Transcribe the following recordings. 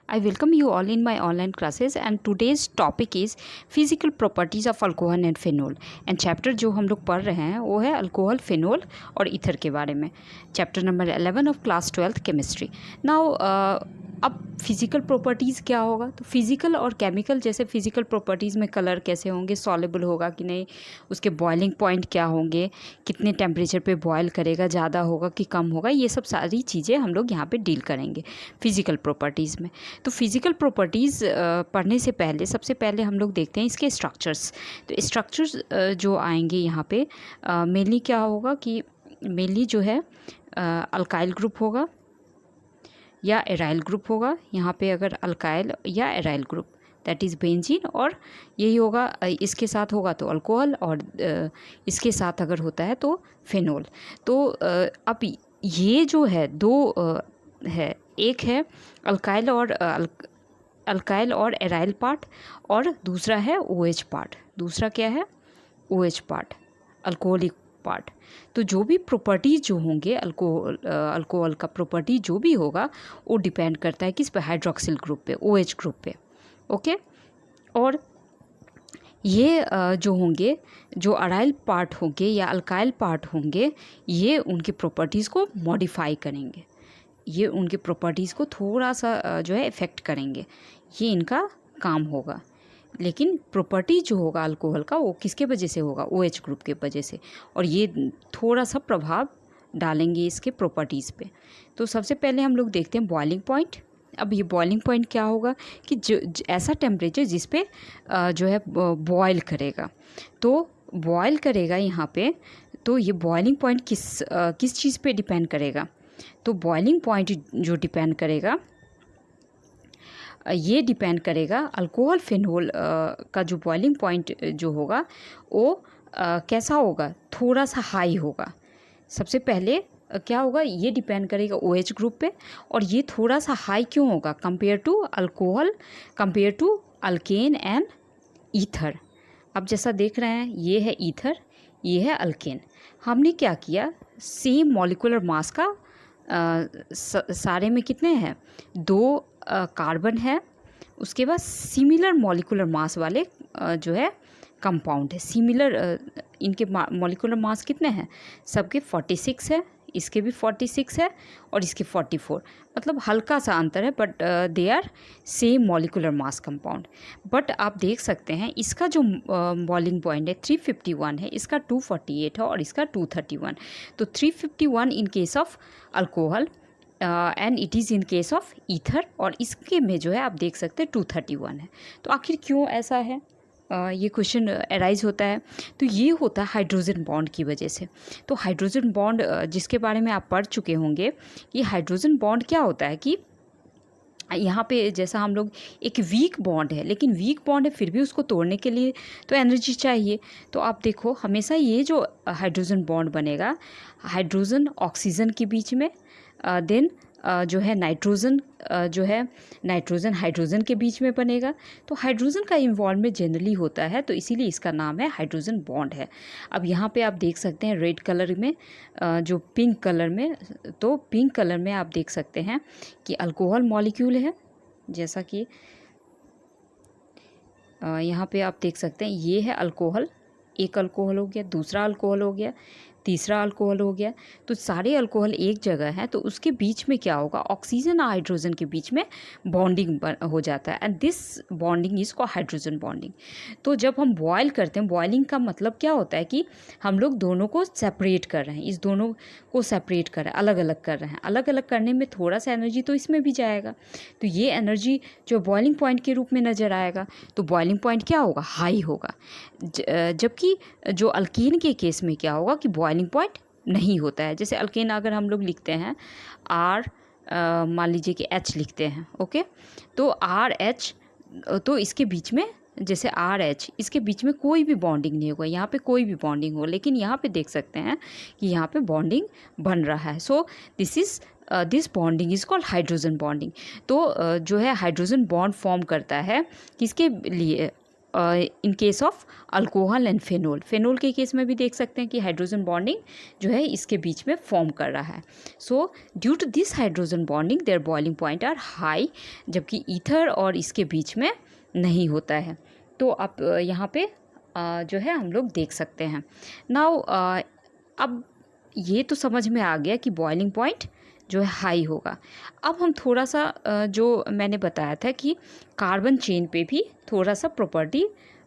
I welcome you all in my online classes and today's topic is physical properties of alcohol and phenol and chapter जो हम लोग पढ़ रहे हैं वो है अल्कोहल फिनोल और ईथर के बारे में chapter number 11 of class 12th chemistry. Now अब फिज़िकल प्रॉपर्टीज़ क्या होगा, तो फिज़िकल और केमिकल जैसे फिज़िकल प्रॉपर्टीज़ में कलर कैसे होंगे, सॉलेबल होगा कि नहीं, उसके बॉइलिंग पॉइंट क्या होंगे, कितने टेम्परेचर पे बॉयल करेगा, ज़्यादा होगा कि कम होगा, ये सब सारी चीज़ें हम लोग यहाँ पे डील करेंगे फिज़िकल प्रॉपर्टीज़ में। तो फिज़िकल प्रॉपर्टीज़ पढ़ने से पहले सबसे पहले हम लोग देखते हैं इसके स्ट्रक्चर्स। तो स्ट्रक्चर्स जो आएंगे यहाँ पे मेनली क्या होगा कि मेनली जो है अल्काइल ग्रुप होगा या एराइल ग्रुप होगा। यहाँ पे अगर अल्काइल या aryl group that is benzene, और यही होगा इसके साथ होगा तो अल्कोहल, और इसके साथ अगर होता है तो फिनोल। तो अब ये जो है दो है, एक है अल्काइल और एराइल पार्ट और दूसरा है OH पार्ट। दूसरा क्या है? OH part, alcoholic part. तो जो भी प्रॉपर्टीज़ जो होंगे अल्कोहल का प्रॉपर्टी जो भी होगा वो डिपेंड करता है किस पे, हाइड्रोक्सिल ग्रुप पे, OH ग्रुप पे। ओके, और ये जो होंगे, जो अराइल पार्ट होंगे या अल्काइल पार्ट होंगे, ये उनकी प्रॉपर्टीज़ को मॉडिफाई करेंगे, ये उनके प्रॉपर्टीज़ को थोड़ा सा जो है इफ़ेक्ट करेंगे, ये इनका काम होगा। लेकिन प्रॉपर्टी जो होगा अल्कोहल का वो किसके वजह से होगा? OH ग्रुप के वजह से, और ये थोड़ा सा प्रभाव डालेंगे इसके प्रॉपर्टीज़ पे। तो सबसे पहले हम लोग देखते हैं बॉइलिंग पॉइंट। अब ये बॉइलिंग पॉइंट क्या होगा कि जो ऐसा टेम्परेचर जिस पे जो है बॉयल करेगा, तो बॉयल करेगा यहाँ पे, तो ये बॉइलिंग पॉइंट किस चीज़ पे डिपेंड करेगा? तो बॉइलिंग पॉइंट जो डिपेंड करेगा, ये डिपेंड करेगा अल्कोहल फिनोल का जो बॉइलिंग पॉइंट जो होगा वो कैसा होगा, थोड़ा सा हाई होगा। सबसे पहले क्या होगा, ये डिपेंड करेगा OH ग्रुप पे, और ये थोड़ा सा हाई क्यों होगा compare to alcohol, compare to alkane and ether. अब जैसा देख रहे हैं, ये है ईथर, ये है अल्केन। हमने क्या किया, सेम मॉलिक्यूलर मास का सारे में कितने हैं, 2 कार्बन है, उसके बाद सिमिलर मॉलिक्यूलर मास वाले जो है कंपाउंड है, सिमिलर इनके मॉलिक्यूलर मास कितने हैं, सबके 46 है, इसके भी 46 है और इसके 44, मतलब हल्का सा अंतर है, but they are same molecular mass compound. But आप देख सकते हैं इसका जो बॉइलिंग पॉइंट है 351 है, इसका 248 है और इसका 231। तो 351 in case of alcohol and it is in case of ether, और इसके में जो है आप देख सकते हैं 231 है। तो आखिर क्यों ऐसा है, ये क्वेश्चन अराइज होता है। तो ये होता है हाइड्रोजन बॉन्ड की वजह से। तो हाइड्रोजन बॉन्ड जिसके बारे में आप पढ़ चुके होंगे, ये हाइड्रोजन बॉन्ड क्या होता है कि यहाँ पे जैसा हम लोग, एक वीक बॉन्ड है, लेकिन वीक बॉन्ड है फिर भी उसको तोड़ने के लिए तो एनर्जी चाहिए। तो आप देखो हमेशा ये जो हाइड्रोजन बॉन्ड बनेगा, हाइड्रोजन ऑक्सीजन के बीच में, देन जो है नाइट्रोजन जो है नाइट्रोजन हाइड्रोजन के बीच में बनेगा। तो हाइड्रोजन का इन्वॉल्वमेंट जनरली होता है, तो इसीलिए इसका नाम है हाइड्रोजन बॉन्ड है। अब यहाँ पे आप देख सकते हैं रेड कलर में, जो पिंक कलर में, तो पिंक कलर में आप देख सकते हैं कि अल्कोहल मॉलिक्यूल है, जैसा कि यहाँ पे आप देख सकते हैं ये है अल्कोहल, एक अल्कोहल हो गया, दूसरा अल्कोहल हो गया, तीसरा अल्कोहल हो गया। तो सारे अल्कोहल एक जगह हैं, तो उसके बीच में क्या होगा, ऑक्सीजन और हाइड्रोजन के बीच में बॉन्डिंग हो जाता है, and this bonding is called hydrogen bonding. तो जब हम बॉयल करते हैं, बॉइलिंग का मतलब क्या होता है कि हम लोग दोनों को सेपरेट कर रहे हैं, इस दोनों को सेपरेट कर रहे हैं, अलग अलग कर रहे हैं। अलग अलग करने में थोड़ा सा एनर्जी तो इसमें भी जाएगा, तो ये एनर्जी जो बॉइलिंग पॉइंट के रूप में नज़र आएगा। तो बॉइलिंग पॉइंट क्या होगा, हाई होगा। जबकि जो अल्केन के केस में क्या होगा कि बॉइलिंग पॉइंट नहीं होता है। जैसे अल्केन अगर हम लोग लिखते हैं R, मान लीजिए कि H लिखते हैं, ओके, तो RH, तो इसके बीच में जैसे RH, इसके बीच में कोई भी बॉन्डिंग नहीं होगा, यहाँ पे कोई भी बॉन्डिंग हो, लेकिन यहाँ पे देख सकते हैं कि यहाँ पे बॉन्डिंग बन रहा है। So this bonding is called hydrogen bonding. तो जो है हाइड्रोजन बॉन्ड फॉर्म करता है किसके लिए, in case of alcohol and phenol. Phenol के केस में भी देख सकते हैं कि हाइड्रोजन बॉन्डिंग जो है इसके बीच में फॉर्म कर रहा है। So due to this hydrogen bonding their boiling point are high, जबकि ईथर और इसके बीच में नहीं होता है। तो आप यहाँ पे जो है हम लोग देख सकते हैं। नाउ अब ये तो समझ में आ गया कि बॉइलिंग पॉइंट जो है हाई होगा। अब हम थोड़ा सा जो मैंने बताया था कि कार्बन चेन पे भी थोड़ा सा प्रॉपर्टी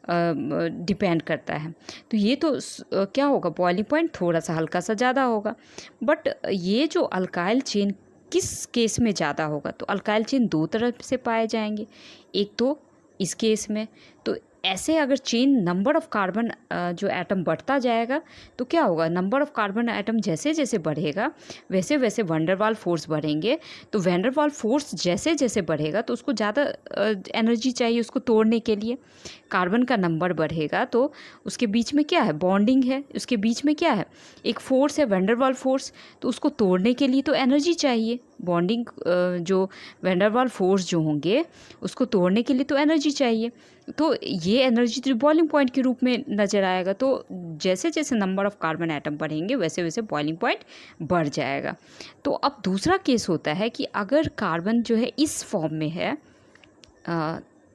डिपेंड करता है। तो ये तो क्या होगा, बॉइलिंग पॉइंट थोड़ा सा हल्का सा ज़्यादा होगा। बट ये जो अल्काइल चेन किस केस में ज़्यादा होगा, तो अल्काइल चेन दो तरफ से पाए जाएंगे। एक तो इस केस में, तो ऐसे अगर चेन नंबर ऑफ़ कार्बन जो एटम बढ़ता जाएगा तो क्या होगा, नंबर ऑफ़ कार्बन एटम जैसे जैसे बढ़ेगा वैसे वैसे वैंडरवाल फोर्स बढ़ेंगे। तो वैंडरवाल फोर्स जैसे जैसे बढ़ेगा तो उसको ज़्यादा एनर्जी चाहिए उसको तोड़ने के लिए। कार्बन का नंबर बढ़ेगा तो उसके बीच में क्या है, बॉन्डिंग है, उसके बीच में क्या है, एक फोर्स है वैंडरवाल फोर्स। तो उसको तोड़ने के लिए तो एनर्जी चाहिए। बॉन्डिंग जो वैंडरवाल फोर्स जो होंगे उसको तोड़ने के लिए तो एनर्जी चाहिए। तो ये एनर्जी तो बॉइलिंग पॉइंट के रूप में नज़र आएगा। तो जैसे जैसे नंबर ऑफ़ कार्बन एटम बढ़ेंगे वैसे वैसे बॉइलिंग पॉइंट बढ़ जाएगा। तो अब दूसरा केस होता है कि अगर कार्बन जो है इस फॉर्म में है,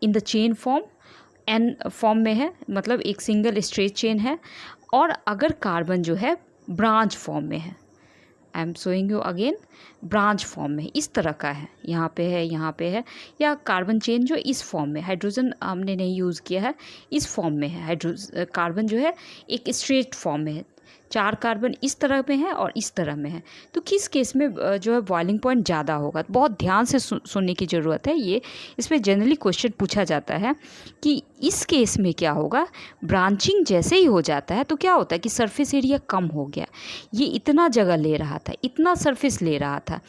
in the chain form, N form में है, मतलब एक सिंगल स्ट्रेट चेन है, और अगर कार्बन जो है ब्रांच फॉर्म में है, I am showing you again, branch form में इस तरह का है, यहाँ पे है, यहाँ पे है, या कार्बन चेन जो इस फॉर्म में, हाइड्रोजन हमने नहीं यूज़ किया है, इस फॉर्म में है, कार्बन जो है एक स्ट्रेट फॉर्म में है, 4 कार्बन इस तरह में है और इस तरह में है। तो किस केस में जो है बॉइलिंग पॉइंट ज़्यादा होगा। तो बहुत ध्यान से सुनने की ज़रूरत है। ये इसमें जनरली क्वेश्चन पूछा जाता है कि इस केस में क्या होगा, ब्रांचिंग जैसे ही हो जाता है तो क्या होता है कि सरफेस एरिया कम हो गया। ये इतना जगह ले रहा था, इतना सरफेस ले रहा था,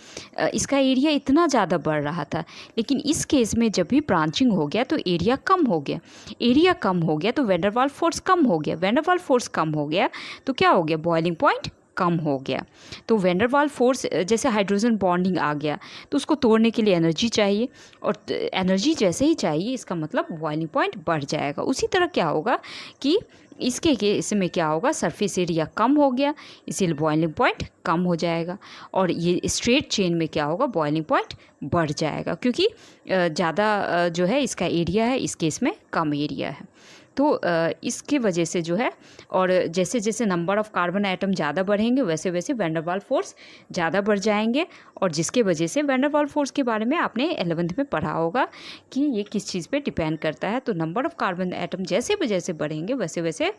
इसका एरिया इतना ज़्यादा बढ़ रहा था, लेकिन इस केस में जब भी ब्रांचिंग हो गया तो एरिया कम हो गया। एरिया कम हो गया तो वैंडरवाल फोर्स कम हो गया। वैंडरवाल फोर्स कम हो गया तो क्या हो गया, बॉइलिंग पॉइंट कम हो गया। तो वैंडरवाल फोर्स, जैसे हाइड्रोजन बॉन्डिंग आ गया तो उसको तोड़ने के लिए एनर्जी चाहिए, और एनर्जी जैसे ही चाहिए इसका मतलब बॉइलिंग पॉइंट बढ़ जाएगा। उसी तरह क्या होगा कि इसके केस में क्या होगा, सरफेस एरिया कम हो गया इसीलिए बॉइलिंग पॉइंट कम हो जाएगा, और ये स्ट्रेट चेन में क्या होगा, बॉइलिंग पॉइंट बढ़ जाएगा, क्योंकि ज़्यादा जो है इसका एरिया है, इस केस में कम एरिया है। तो इसकी वजह से जो है, और जैसे जैसे नंबर ऑफ़ कार्बन आइटम ज़्यादा बढ़ेंगे वैसे वैसे वैंडरवाल फोर्स ज़्यादा बढ़ जाएंगे, और जिसके वजह से वैंडरवाल फोर्स के बारे में आपने 11th में पढ़ा होगा कि ये किस चीज़ पे डिपेंड करता है। तो नंबर ऑफ़ कार्बन आइटम जैसे जैसे बढ़ेंगे वैसे वैसे,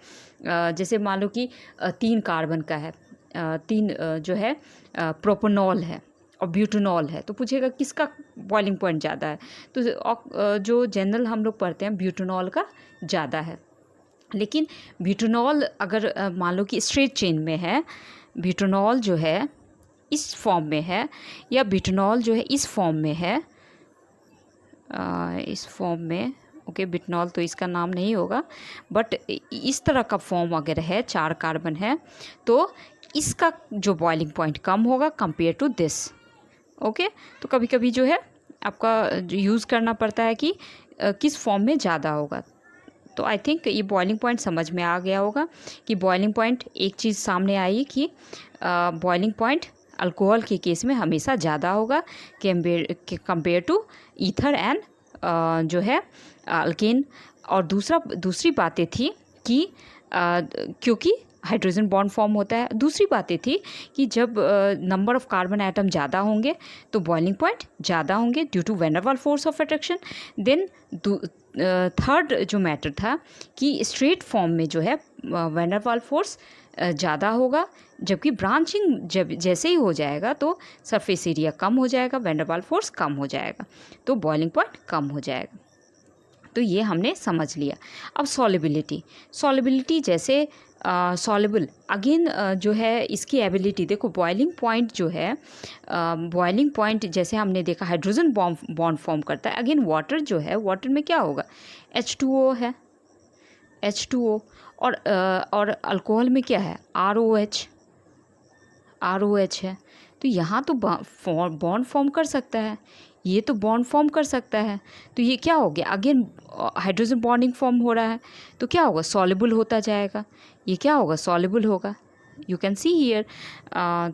जैसे मान लो कि 3 कार्बन का है, 3 जो है प्रोपेनॉल है और ब्यूटेनॉल है, तो पूछेगा किसका बॉइलिंग पॉइंट ज़्यादा है। तो जो जनरल हम लोग पढ़ते हैं ब्यूटेनॉल का ज़्यादा है। लेकिन ब्यूटेनॉल अगर मान लो कि स्ट्रेट चेन में है, ब्यूटेनॉल जो है इस फॉर्म में है, या ब्यूटेनॉल जो है इस फॉर्म में है, इस फॉर्म में, ओके, ब्यूटेनॉल तो इसका नाम नहीं होगा, बट इस तरह का फॉर्म अगर है, 4 कार्बन है, तो इसका जो बॉइलिंग पॉइंट कम होगा कंपेयर टू दिस। ओके, तो कभी कभी जो है आपका यूज़ करना पड़ता है कि किस फॉर्म में ज़्यादा होगा। तो आई थिंक ये बॉइलिंग पॉइंट समझ में आ गया होगा कि बॉइलिंग पॉइंट, एक चीज़ सामने आई कि बॉइलिंग पॉइंट अल्कोहल के केस में हमेशा ज़्यादा होगा कंपेयर टू ईथर एंड जो है अल्केन। और दूसरी बातें थी कि क्योंकि हाइड्रोजन बॉन्ड फॉर्म होता है। दूसरी बातें थी कि जब नंबर ऑफ़ कार्बन आइटम ज़्यादा होंगे तो बॉइलिंग पॉइंट ज़्यादा होंगे due to Van der Waals force of attraction. Then third जो मैटर था कि स्ट्रेट फॉर्म में जो है वैंडरवाल फोर्स ज़्यादा होगा, जबकि ब्रांचिंग जैसे ही हो जाएगा तो सरफेस एरिया कम हो जाएगा, वैंडरवाल फोर्स कम हो जाएगा, तो बॉइलिंग पॉइंट कम हो जाएगा। तो ये हमने समझ लिया। अब सॉलिबिलिटी जैसे सॉलेबल अगेन जो है इसकी एबिलिटी देखो, बॉइलिंग पॉइंट जो है, बॉइलिंग पॉइंट जैसे हमने देखा हाइड्रोजन बॉन्ड फॉर्म करता है। अगेन वाटर जो है, वाटर में क्या होगा, H2O है, H2O, और अल्कोहल में क्या है, ROH है। तो यहाँ तो बॉन्ड फॉर्म कर सकता है, ये तो बॉन्ड फॉर्म कर सकता है, तो ये क्या हो गया, अगेन हाइड्रोजन बॉन्डिंग फॉर्म हो रहा है, तो क्या होगा, सॉल्युबल होता जाएगा, ये क्या होगा, सॉल्युबल होगा। यू कैन सी हियर,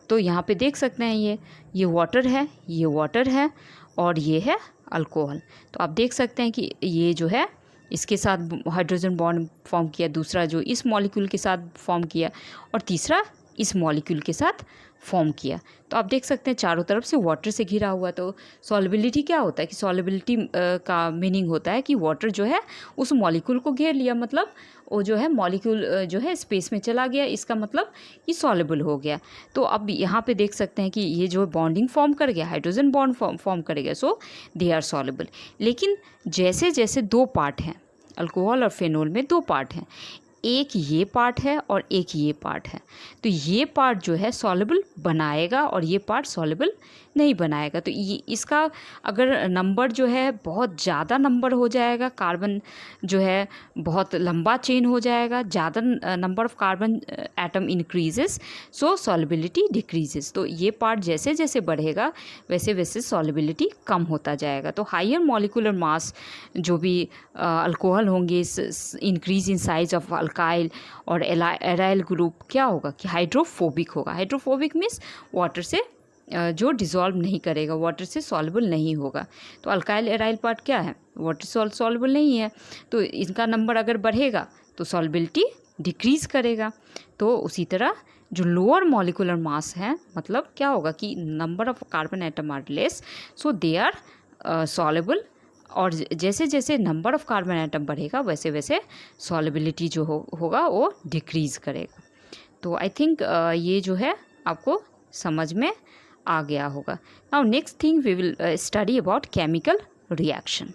तो यहाँ पे देख सकते हैं ये वाटर है, ये वाटर है और ये है अल्कोहल। तो आप देख सकते हैं कि ये जो है इसके साथ हाइड्रोजन बॉन्ड फॉर्म किया, दूसरा जो इस मॉलिक्यूल के साथ फॉर्म किया और तीसरा इस मॉलिक्यूल के साथ फॉर्म किया। तो आप देख सकते हैं चारों तरफ से वाटर से घिरा हुआ। तो सॉल्युबिलिटी क्या होता है कि सॉल्युबिलिटी का मीनिंग होता है कि वाटर जो है उस मॉलिक्यूल को घेर लिया, मतलब वो जो है मॉलिक्यूल जो है स्पेस में चला गया, इसका मतलब कि सॉल्युबल हो गया। तो अब यहाँ पे देख सकते हैं कि ये जो बॉन्डिंग फॉर्म कर गया, हाइड्रोजन बॉन्ड फॉर्म करेगा, सो दे आर सॉल्युबल। लेकिन जैसे जैसे दो पार्ट हैं, अल्कोहल और फेनोल में दो पार्ट हैं, एक ये पार्ट है और एक ये पार्ट है, तो ये पार्ट जो है सॉल्युबल बनाएगा और ये पार्ट सॉल्युबल नहीं बनाएगा। तो ये इसका अगर नंबर जो है बहुत ज़्यादा नंबर हो जाएगा, कार्बन जो है बहुत लंबा चेन हो जाएगा, ज़्यादा number of carbon atom increases, so solubility decreases. तो ये पार्ट जैसे जैसे बढ़ेगा वैसे वैसे सॉल्युबिलिटी कम होता जाएगा। तो हायर मॉलिक्यूलर मास जो भी अल्कोहल होंगे, increase in size of alkyl और एराइल ग्रुप क्या होगा कि हाइड्रोफोबिक होगा। हाइड्रोफोबिक मीन्स वाटर से जो डिज़ोल्व नहीं करेगा, वाटर से सॉल्युबल नहीं होगा। तो अल्काइल एराइल पार्ट क्या है, वाटर सॉल्युबल नहीं है, तो इनका नंबर अगर बढ़ेगा तो सॉल्युबिलिटी डिक्रीज़ करेगा। तो उसी तरह जो लोअर मॉलिक्यूलर मास है, मतलब क्या होगा कि number of carbon atom are less, so they are soluble, और जैसे जैसे नंबर ऑफ कार्बन एटम बढ़ेगा वैसे वैसे सॉल्युबिलिटी जो होगा वो डिक्रीज़ करेगा। तो आई थिंक ये जो है आपको समझ में आ गया होगा। Now next thing we will study about chemical reaction.